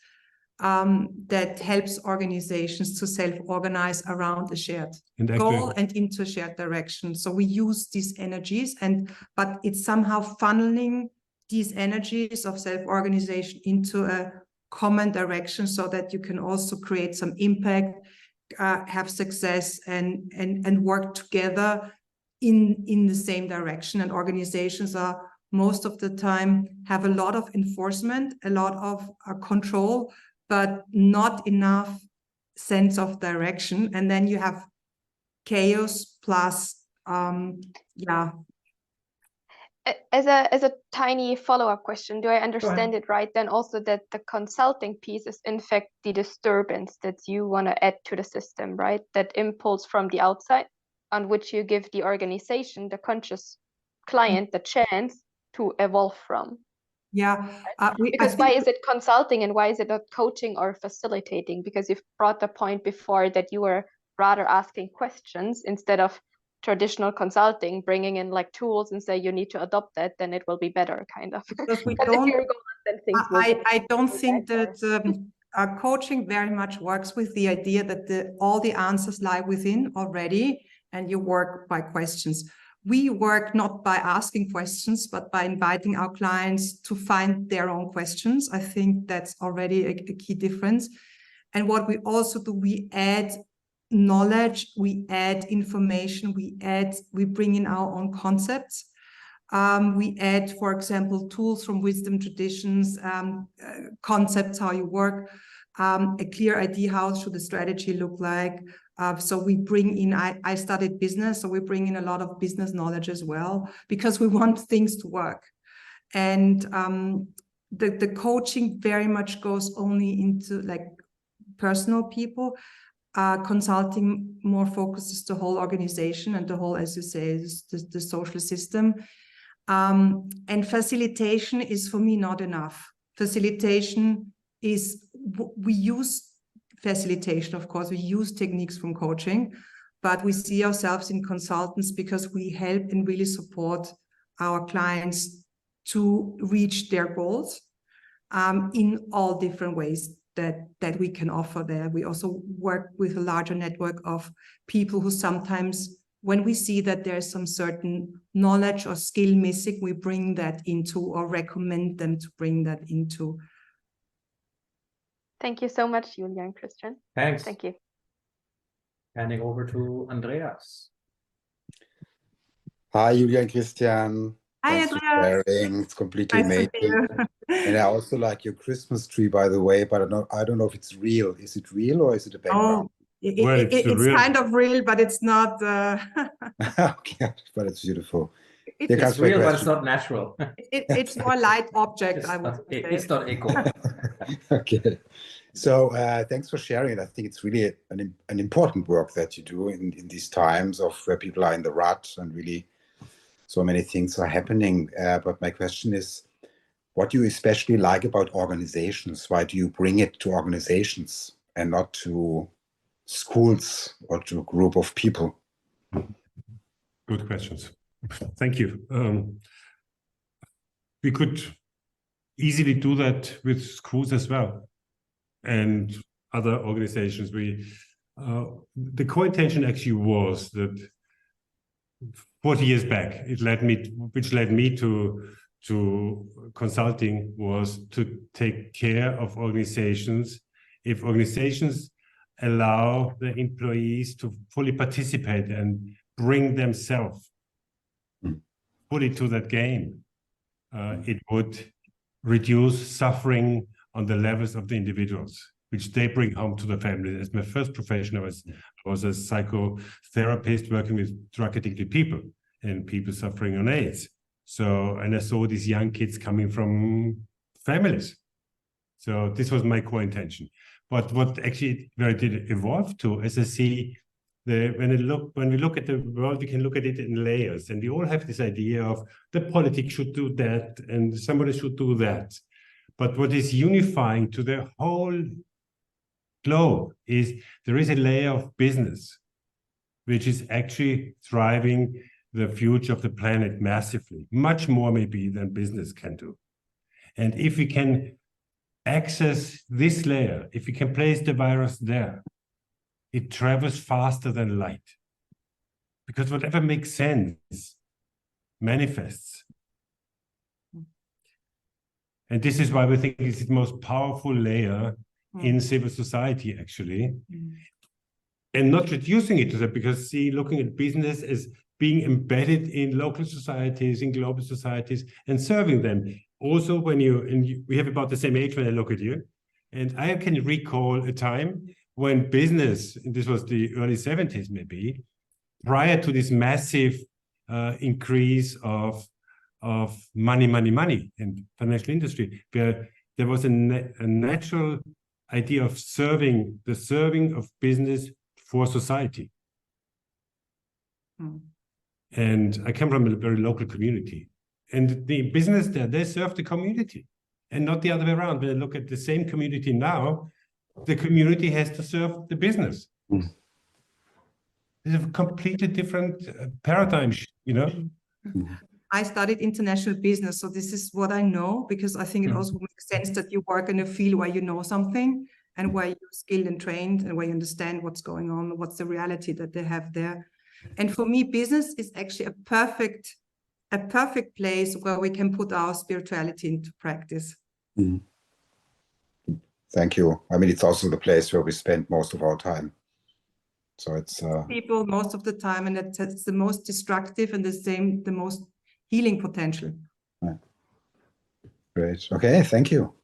that helps organizations to self-organize around a shared goal and into a shared direction. So we use these energies, but it's somehow funneling these energies of self-organization into a common direction so that you can also create some impact, have success, and work together in the same direction. And organizations are most of the time have a lot of enforcement, a lot of control, but not enough sense of direction. And then you have chaos plus, yeah. As a tiny follow-up question, do I understand it right then also that the consulting piece is in fact the disturbance that you want to add to the system, right? That impulse from the outside on which you give the organization, the conscious client, the chance to evolve from. Yeah. Because why is it consulting and why is it not coaching or facilitating? Because you've brought the point before that you were rather asking questions instead of traditional consulting, bringing in like tools and say you need to adopt that, then it will be better, kind of. Because I don't think that coaching very much works with the idea that all the answers lie within already, and you work by questions. We work not by asking questions, but by inviting our clients to find their own questions. I think that's already a key difference. And what we also do, we add knowledge, we add information, we bring in our own concepts. We add, for example, tools from wisdom traditions, concepts, how you work, a clear idea, how should the strategy look like. So we bring in, I studied business, so we bring in a lot of business knowledge as well, because we want things to work. And the coaching very much goes only into like personal people. Consulting more focuses the whole organization and the whole, as you say, the social system. And facilitation is for me not enough. Facilitation is, we use facilitation, of course, we use techniques from coaching, but we see ourselves in consultants because we help and really support our clients to reach their goals in all different ways that we can offer there. We also work with a larger network of people who sometimes, when we see that there's some certain knowledge or skill missing, we bring that into or recommend them to bring that into. Thank you so much, Julia and Christian. Thanks. Thank you. Handing over to Andreas. Hi, Julia and Christian. Hi, Thanks for sharing. It's completely amazing. And I also like your Christmas tree, by the way, but I don't know if it's real. Is it real or is it a background? Oh, it's kind of real, but it's not. Okay, but it's beautiful. It's real, but it's not natural. It's more light object, I would say. It's not eco. Okay. So thanks for sharing. I think it's really an important work that you do in these times of where people are in the rut and really so many things are happening. But my question is, what do you especially like about organizations? Why do you bring it to organizations and not to schools or to a group of people? Good questions. Thank you. We could easily do that with schools as well and other organizations. The co-intention actually was that 40 years back, which led me to consulting, was to take care of organizations. If organizations allow the employees to fully participate and bring themselves fully to that game, it would reduce suffering on the levels of the individuals, which they bring home to the family. As my first profession, I was a psychotherapist working with drug-addicted people and people suffering on AIDS. So, and I saw these young kids coming from families. So this was my core intention. But what actually where it did evolve to, as I see, when we look at the world, we can look at it in layers, and we all have this idea of the politics should do that and somebody should do that. But what is unifying to the whole globe is there is a layer of business, which is actually driving the future of the planet massively, much more maybe than business can do. And if we can access this layer, if we can place the virus there, it travels faster than light. Because whatever makes sense manifests. And this is why we think it's the most powerful layer in civil society, actually. And not reducing it to that, because looking at business as being embedded in local societies, in global societies, and serving them. Also, we have about the same age when I look at you, and I can recall a time when business, and this was the early 70s maybe, prior to this massive increase of money in financial industry, where there was a natural idea of serving of business for society. And I come from a very local community, and the business there, they serve the community and not the other way around. When I look at the same community now, the community has to serve the business. It's a completely different paradigm, you know? I studied international business, so this is what I know, because I think it also makes sense that you work in a field where you know something and where you're skilled and trained and where you understand what's going on, what's the reality that they have there. And for me, business is actually a perfect place where we can put our spirituality into practice. Thank you. I mean, it's also the place where we spend most of our time. So it's people most of the time, and it's the most destructive and the most healing potential. Great. Okay, thank you.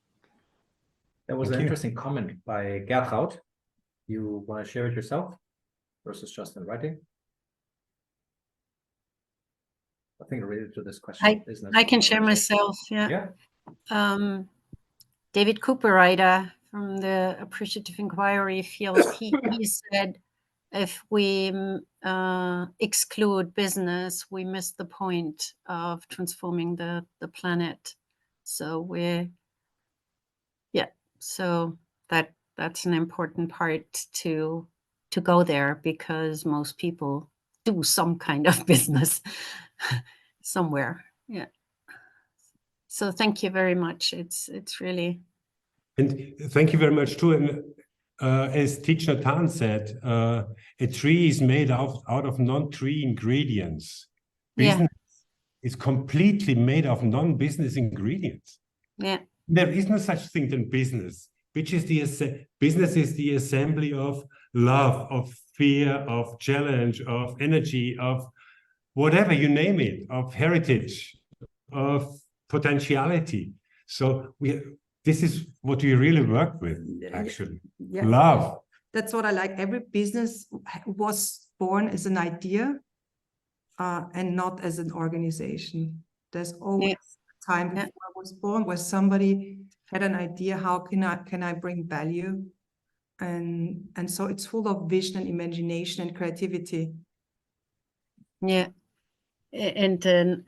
There was an interesting comment by Gertraud. You want to share it yourself versus just in writing? I think related to this question. I can share myself, yeah. David Cooperrider from the Appreciative Inquiry field, he said, if we exclude business, we miss the point of transforming the planet. So so that's an important part to go there, because most people do some kind of business somewhere. Yeah. So thank you very much. It's really. And thank you very much too. And as Thich Nhat Hanh said, a tree is made out of non-tree ingredients. Business is completely made of non-business ingredients. Yeah. There is no such thing than business, which is business is the assembly of love, of fear, of challenge, of energy, of whatever you name it, of heritage, of potentiality. So this is what we really work with, actually. Yeah. Love. That's what I like. Every business was born as an idea and not as an organization. There's always a time before I was born where somebody had an idea, how can I bring value? And so it's full of vision and imagination and creativity. Yeah. And then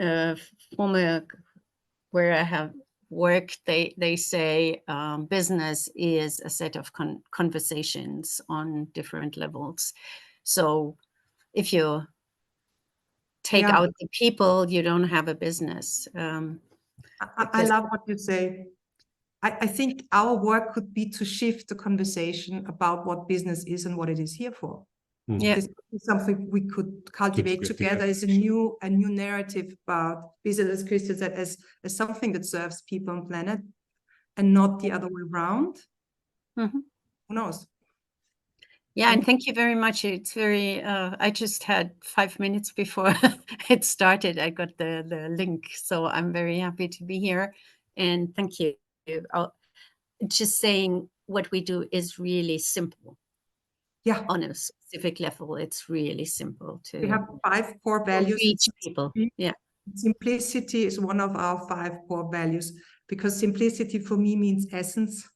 from where I have worked, they say business is a set of conversations on different levels. So if you take out the people, you don't have a business. I love what you say. I think our work could be to shift the conversation about what business is and what it is here for. Yeah. This is something we could cultivate together as a new narrative about business, as Christian said, as something that serves people on planet and not the other way around. Who knows? Yeah, and thank you very much. It's very, I just had 5 minutes before it started. I got the link, so I'm very happy to be here. And thank you. Just saying what we do is really simple. Yeah. On a specific level, it's really simple to. We have 5 core values. Reach people. Yeah. Simplicity is one of our 5 core values, because simplicity for me means essence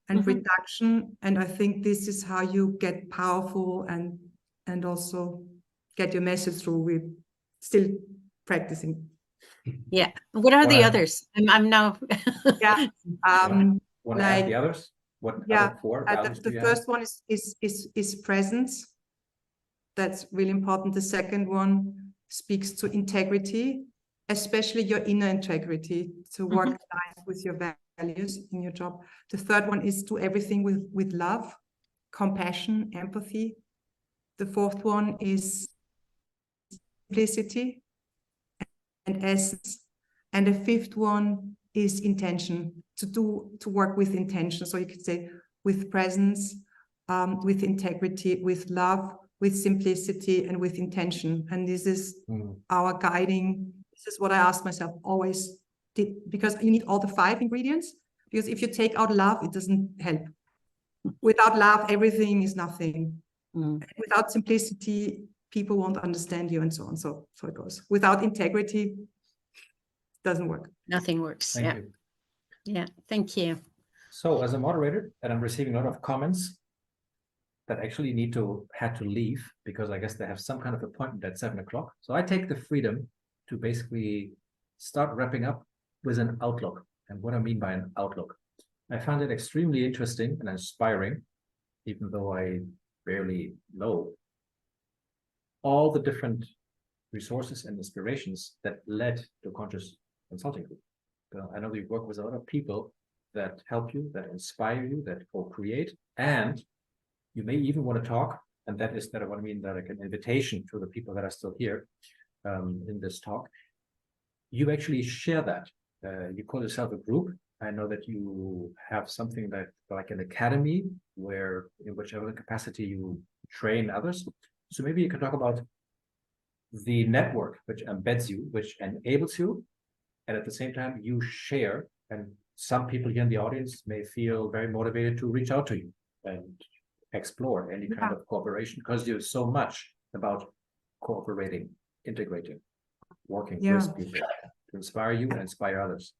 and reduction. And I think this is how you get powerful and also get your message through. We're still practicing. Yeah. What are the others? I'm now. Yeah. Want to add the others? What other 4 values the first one is presence. That's really important. The second one speaks to integrity, especially your inner integrity, to work with your values in your job. The third one is do everything with love, compassion, empathy. The fourth one is simplicity and essence. And the fifth one is intention, to work with intention. So you could say with presence, with integrity, with love, with simplicity, and with intention. And this is our guiding. This is what I ask myself always, because you need all the 5 ingredients. Because if you take out love, it doesn't help. Without love, everything is nothing. Without simplicity, people won't understand you, and so on. So it goes. Without integrity, doesn't work. Nothing works. Thank Yeah. you. Yeah. Thank you. So as a moderator, and I'm receiving a lot of comments that actually had to leave because I guess they have some kind of appointment at 7 o'clock. So I take the freedom to basically start wrapping up with an outlook. And what I mean by an outlook, I found it extremely interesting and inspiring, even though I barely know all the different resources and inspirations that led to Conscious Consulting Group. I know you work with a lot of people that help you, that inspire you, that co-create, and you may even want to talk, and that is what I mean, that like an invitation to the people that are still here in this talk. You actually share that. You call yourself a group. I know that you have something that like an academy where in whichever capacity you train others. So maybe you can talk about the network which embeds you, which enables you, and at the same time you share, and some people here in the audience may feel very motivated to reach out to you and explore any kind of cooperation, because you're so much about cooperating, integrating, working with people to inspire you and inspire others.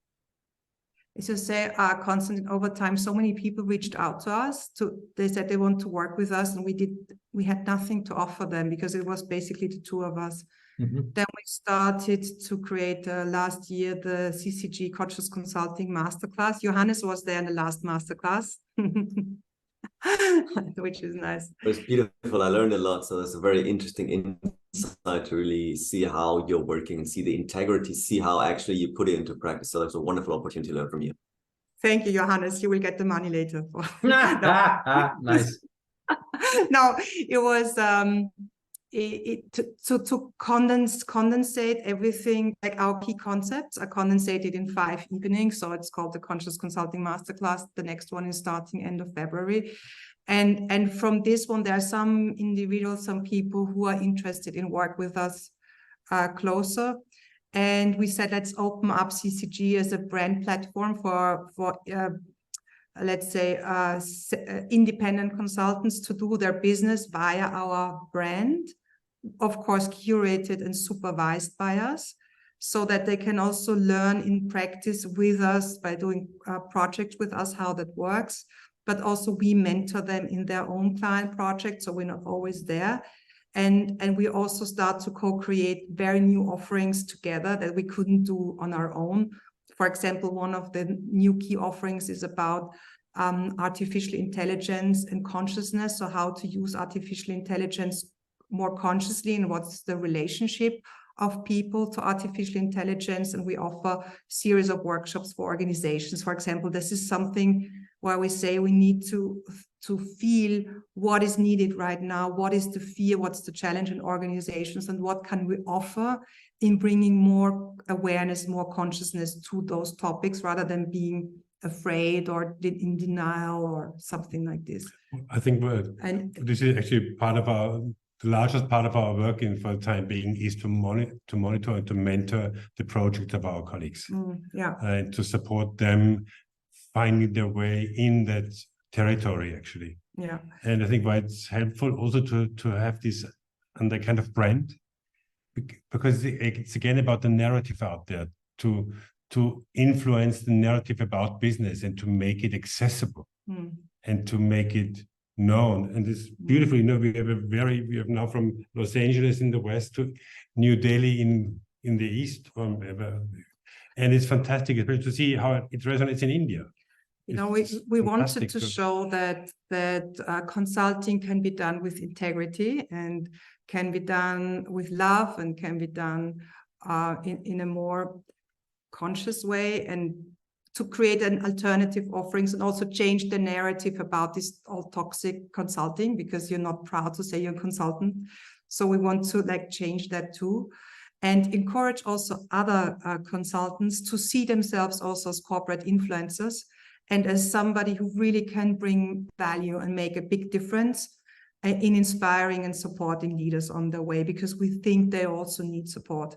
As you say, constant over time, so many people reached out to us. They said they want to work with us, and we had nothing to offer them because it was basically the 2 of us. Then we started to create last year the CCG Conscious Consulting Masterclass. Johannes was there in the last masterclass, which is nice. It was beautiful. I learned a lot. So that's a very interesting insight to really see how you're working and see the integrity, see how actually you put it into practice. So that's a wonderful opportunity to learn from you. Thank you, Johannes. You will get the money later. Nice. No, it was to condensate everything, like our key concepts are condensated in 5 evenings. So it's called the Conscious Consulting Masterclass. The next one is starting end of February. And from this one, there are some individuals, some people who are interested in work with us closer. And we said, let's open up CCG as a brand platform for let's say, independent consultants to do their business via our brand, of course, curated and supervised by us, so that they can also learn in practice with us by doing projects with us, how that works. But also we mentor them in their own client projects, so we're not always there. And we also start to co-create very new offerings together that we couldn't do on our own. For example, one of the new key offerings is about artificial intelligence and consciousness. So how to use artificial intelligence more consciously, and what's the relationship of people to artificial intelligence. And we offer a series of workshops for organizations. For example, this is something where we say we need to feel what is needed right now, what is the fear, what's the challenge in organizations, and what can we offer in bringing more awareness, more consciousness to those topics, rather than being afraid or in denial or something like this. I think this is actually the largest part of our work for the time being is to monitor and to mentor the project of our colleagues, and to support them finding their way in that territory, actually. Yeah. And I think why it's helpful also to have this under kind of brand, because it's again about the narrative out there, to influence the narrative about business and to make it accessible and to make it known. And it's beautiful. You know, we have now from Los Angeles in the west to New Delhi in the east, and it's fantastic, especially to see how it resonates in India. You know, we wanted to show that consulting can be done with integrity and can be done with love and can be done in a more conscious way. And to create an alternative offerings and also change the narrative about this all toxic consulting, because you're not proud to say you're a consultant. So we want to like change that too, and encourage also other consultants to see themselves also as corporate influencers and as somebody who really can bring value and make a big difference in inspiring and supporting leaders on their way, because we think they also need support.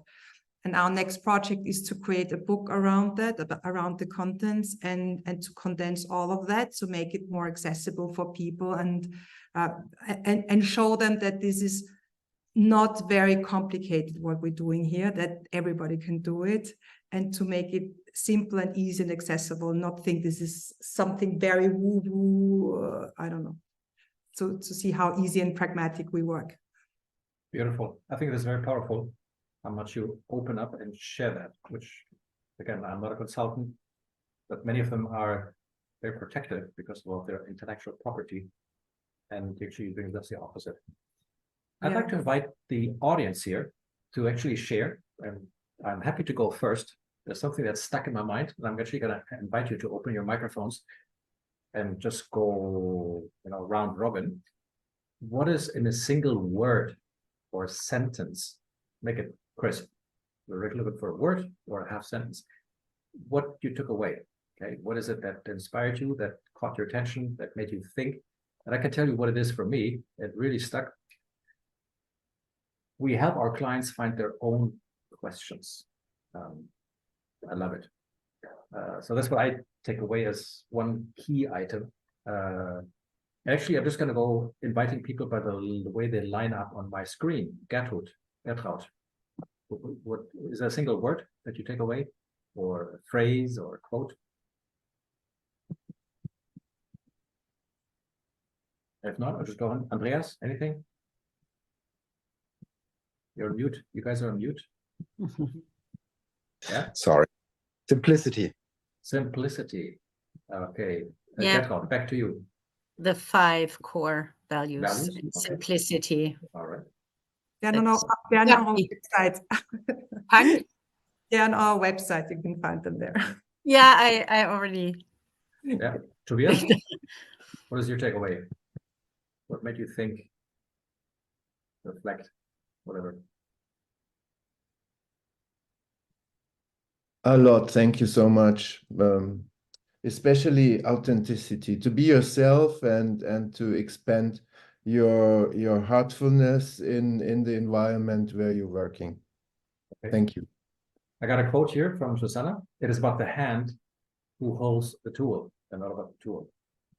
And our next project is to create a book around that, around the contents, and to condense all of that to make it more accessible for people and show them that this is not very complicated what we're doing here, that everybody can do it, and to make it simple and easy and accessible, not think this is something very woo-woo, I don't know. So to see how easy and pragmatic we work. Beautiful. I think that's very powerful, how much you open up and share that, which, again, I'm not a consultant, but many of them are very protective because of their intellectual property, and actually doing just the opposite. I'd like to invite the audience here to actually share, and I'm happy to go first. There's something that's stuck in my mind, and I'm actually going to invite you to open your microphones and just go, round robin. What is in a single word or sentence? Make it crisp. We're looking for a word or a half sentence. What you took away, okay? What is it that inspired you, that caught your attention, that made you think? And I can tell you what it is for me. It really stuck. We help our clients find their own questions. I love it. So that's what I take away as one key item. Actually, I'm just going to go inviting people by the way they line up on my screen. Gertraud. What is there a single word that you take away, or a phrase or a quote? If not, I'll just go on. Andreas, anything? You're on mute. You guys are on mute. Yeah. Sorry. Simplicity. Simplicity. Okay. Yeah. Gertraud, back to you. The 5 core values. Values? And Okay. simplicity. All right. They're on our website. Pardon? They're on our website. You can find them there. Yeah, I already. Yeah. Tobias, what is your takeaway? What made you think, reflect, whatever? A lot. Thank you so much. Especially authenticity, to be yourself and to expand your heartfulness in the environment where you're working. Okay. Thank you. I got a quote here from Susanna. It is about the hand who holds the tool and not about the tool.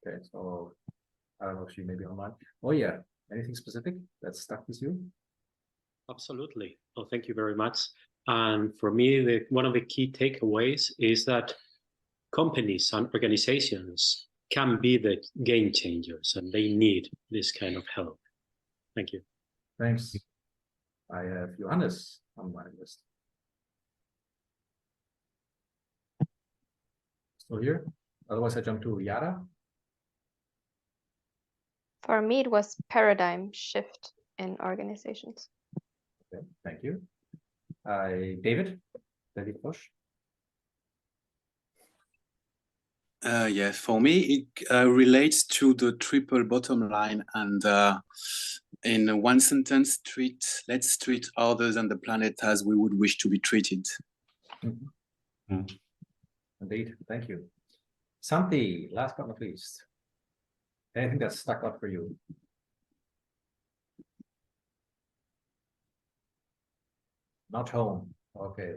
Okay, so I don't know if she may be online. Oh yeah, anything specific that stuck with you? Absolutely. Well, thank you very much. And for me, one of the key takeaways is that companies and organizations can be the game changers, and they need this kind of help. Thank you. Thanks. I have Johannes on my list. Still here? Otherwise, I jump to Yara. For me, it was paradigm shift in organizations. Okay, thank you. David Bush. Yeah, for me, it relates to the triple bottom line, and in one sentence, let's treat others and the planet as we would wish to be treated. Mm-hmm. Mm-hmm. Indeed, thank you. Santi, last but not least, anything that stuck out for you? Not home. Okay.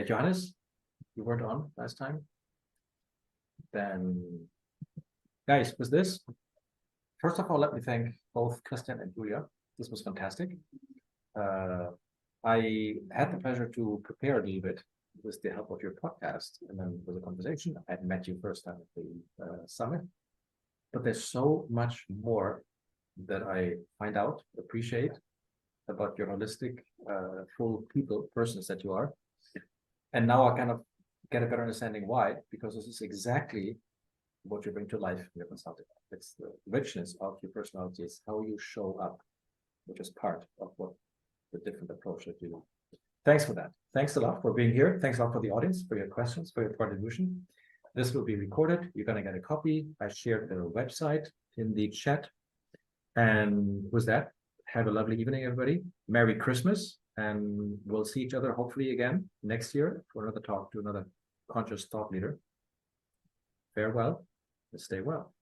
Johannes, you weren't on last time. Then, guys, with this, first of all, let me thank both Christian and Julia. This was fantastic. I had the pleasure to prepare a little bit with the help of your podcast, and then with a conversation. I had met you first time at the summit, but there's so much more that I find out, appreciate about your holistic, full persons that you are. And now I kind of get a better understanding why, because this is exactly what you bring to life in your consulting. It's the richness of your personality, it's how you show up, which is part of what the different approach that you Thanks for that. Thanks a lot for being here. Thanks a lot for the audience, for your questions, for your contribution. This will be recorded. You're going to get a copy. I shared the website in the chat. And with that, have a lovely evening, everybody. Merry Christmas. And we'll see each other hopefully again next year for another talk to another conscious thought leader. Farewell and stay well.